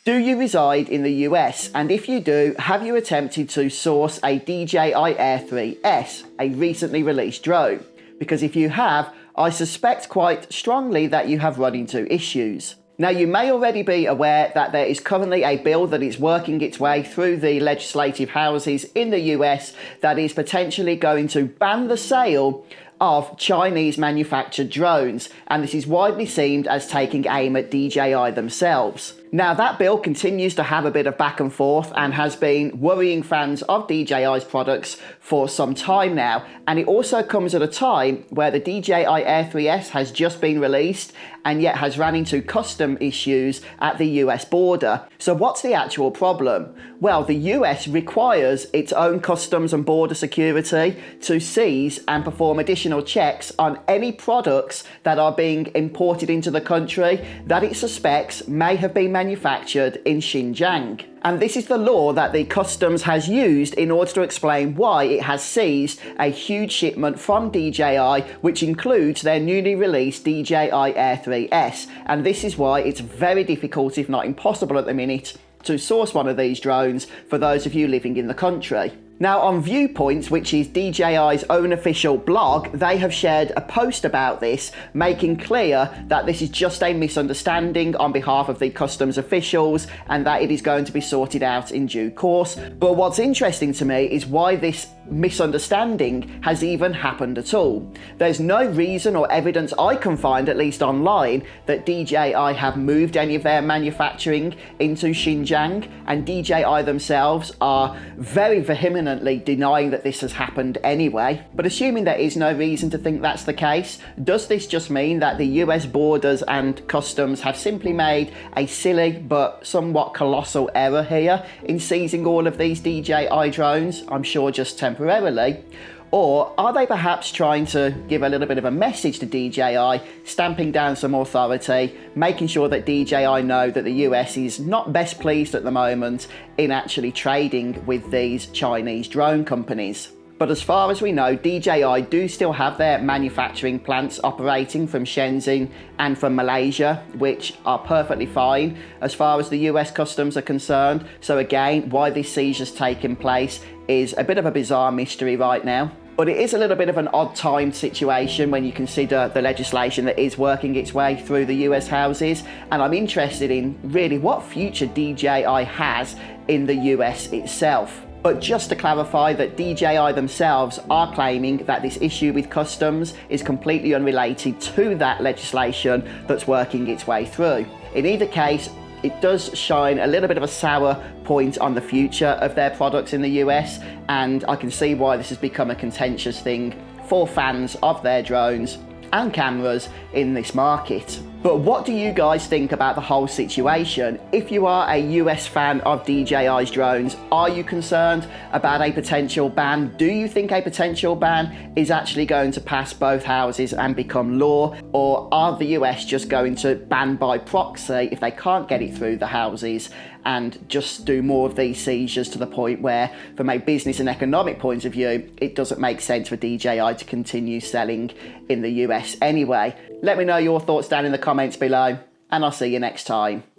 Do you reside in the US? And if you do, have you attempted to source a DJI Air 3S, a recently released drone? Because if you have, I suspect quite strongly that you have run into issues. Now, you may already be aware that there is currently a bill that is working its way through the legislative houses in the US that is potentially going to ban the sale of Chinese manufactured drones, and this is widely seen as taking aim at DJI themselves. Now, that bill continues to have a bit of back and forth and has been worrying fans of DJI's products for some time now, and it also comes at a time where the DJI Air 3S has just been released and yet has ran into custom issues at the US border. So what's the actual problem? Well, the US requires its own customs and border security to seize and perform additional checks on any products that are being imported into the country that it suspects may have been manufactured in Xinjiang. And this is the law that the customs has used in order to explain why it has seized a huge shipment from DJI, which includes their newly released DJI Air 3S. And this is why it's very difficult, if not impossible at the minute, to source one of these drones for those of you living in the country. Now, on Viewpoints, which is DJI's own official blog, they have shared a post about this, making clear that this is just a misunderstanding on behalf of the customs officials and that it is going to be sorted out in due course. But what's interesting to me is why this misunderstanding has even happened at all. There's no reason or evidence I can find, at least online, that DJI have moved any of their manufacturing into Xinjiang, and DJI themselves are very vehemently denying that this has happened anyway. But assuming there is no reason to think that's the case, does this just mean that the US borders and customs have simply made a silly but somewhat colossal error here in seizing all of these DJI drones? I'm sure just temporarily. Or are they perhaps trying to give a little bit of a message to DJI, stamping down some authority, making sure that DJI know that the US is not best pleased at the moment in actually trading with these Chinese drone companies? But as far as we know, DJI do still have their manufacturing plants operating from Shenzhen and from Malaysia, which are perfectly fine as far as the US customs are concerned. So again, why this seizure's taken place is a bit of a bizarre mystery right now. But it is a little bit of an odd-timed situation when you consider the legislation that is working its way through the US houses, and I'm interested in really what future DJI has in the US itself. But just to clarify that DJI themselves are claiming that this issue with customs is completely unrelated to that legislation that's working its way through. In either case, it does shine a little bit of a sour point on the future of their products in the US, and I can see why this has become a contentious thing for fans of their drones and cameras in this market. But what do you guys think about the whole situation? If you are a US fan of DJI's drones, are you concerned about a potential ban? Do you think a potential ban is actually going to pass both houses and become law? Or are the US just going to ban by proxy if they can't get it through the houses and just do more of these seizures to the point where, from a business and economic point of view, it doesn't make sense for DJI to continue selling in the US anyway? Let me know your thoughts down in the comments below, and I'll see you next time.